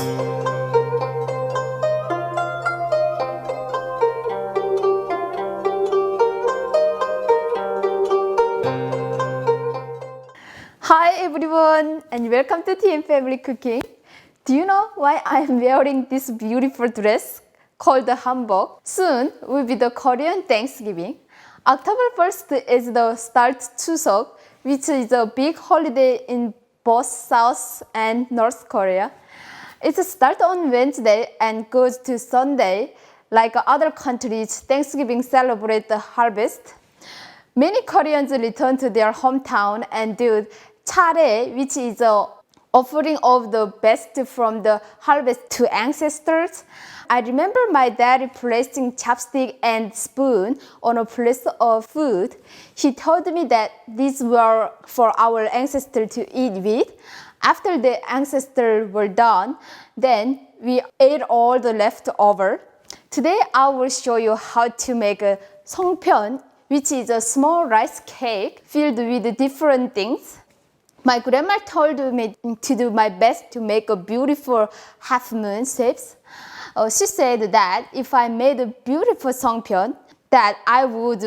Hi everyone and welcome to Tea and Family Cooking. Do you know why I am wearing this beautiful dress called the hanbok? Soon will be the Korean Thanksgiving. October 1st is the start Chuseok, which is a big holiday in both South and North Korea. It starts on Wednesday and goes to Sunday. Like other countries, Thanksgiving celebrate the harvest. Many Koreans return to their hometown and do chare, which is a offering of the best from the harvest to ancestors. I remember my dad placing chopstick and spoon on a plate of food. He told me that these were for our ancestors to eat with. After the ancestors were done, then we ate all the leftover. Today I will show you how to make a Songpyeon, which is a small rice cake filled with different things. My grandma told me to do my best to make a beautiful half-moon shapes. She said that if I made a beautiful Songpyeon, that I would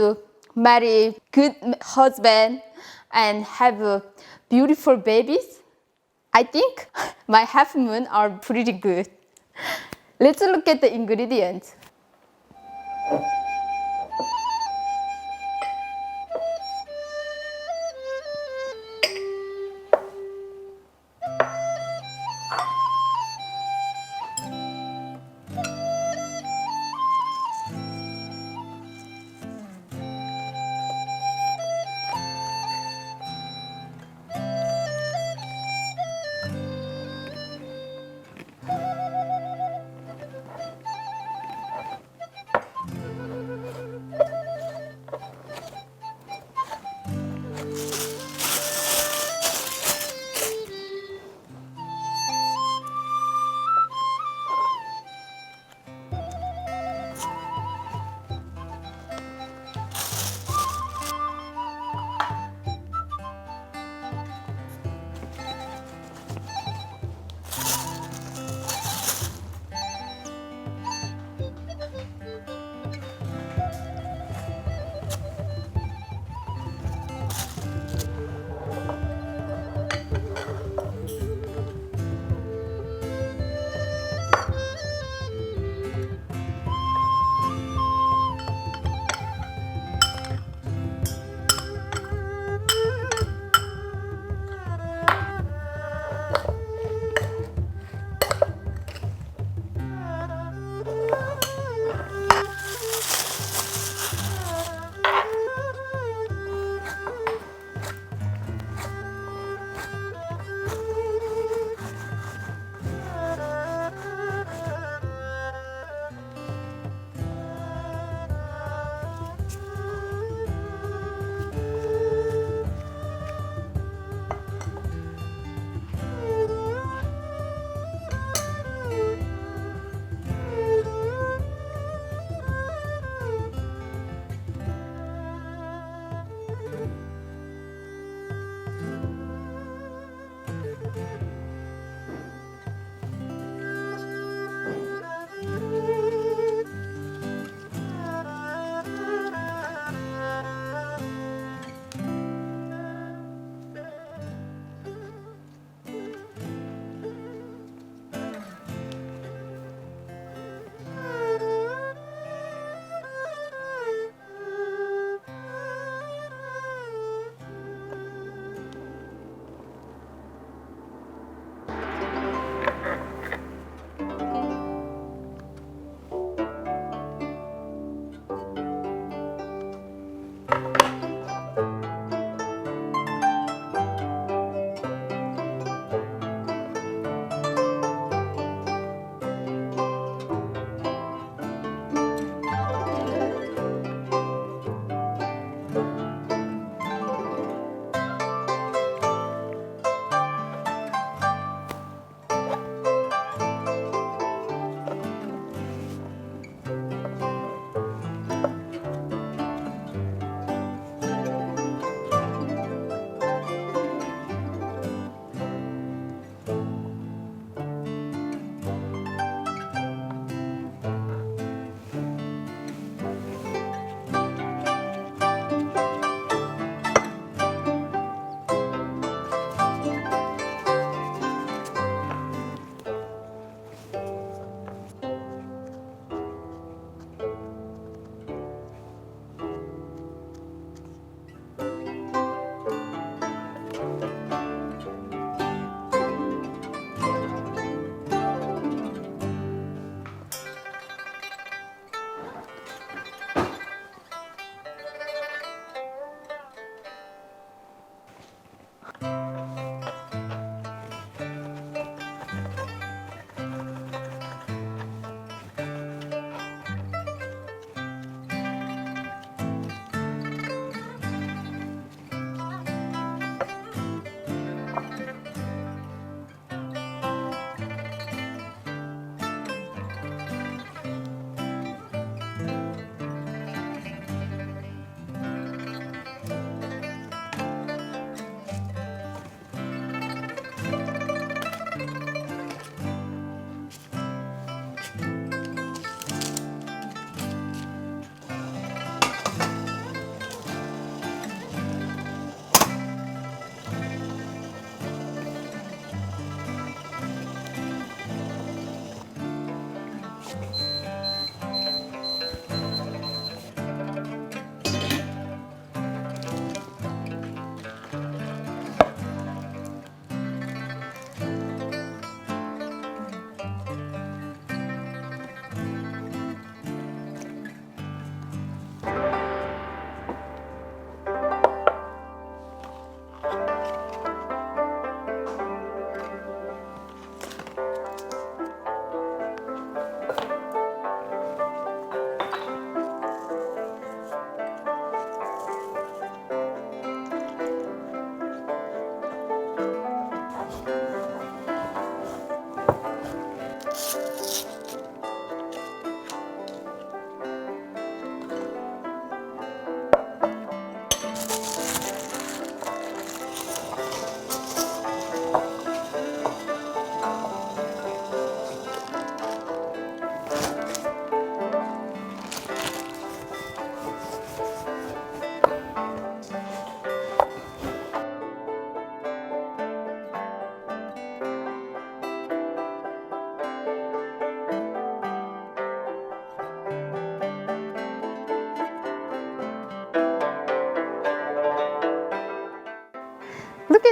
marry good husband and have beautiful babies. I think my half-moon are pretty good. Let's look at the ingredients.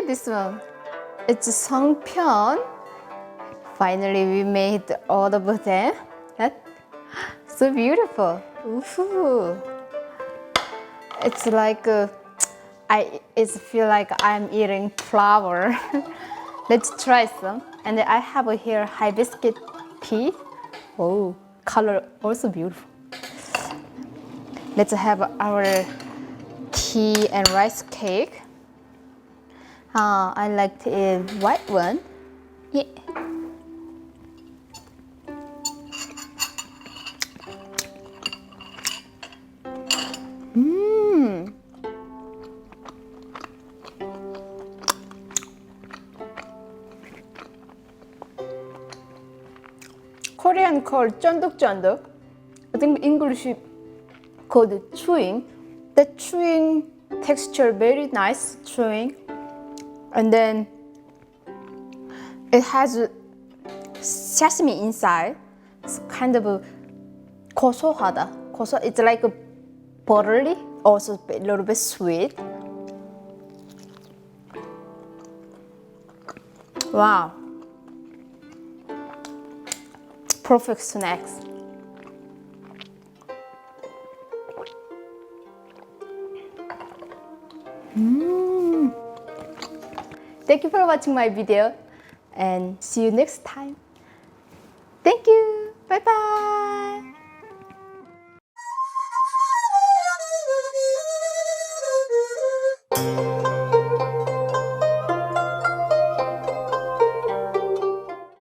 at this one. It's Songpyeon. Finally, we made all of them. That's so beautiful. Ooh. It's like it feel like I'm eating flour. Let's try some. And I have here hibiscus tea. Oh, color also beautiful. Let's have our tea and rice cake. I like the white one. Yeah. Korean called 쫀득쫀득. I think English called chewing. The chewing texture very nice chewing, and then it has sesame inside. It's kind of 고소하다. It's like a buttery, also a little bit sweet. Wow. Perfect snacks. Thank you for watching my video and see you next time.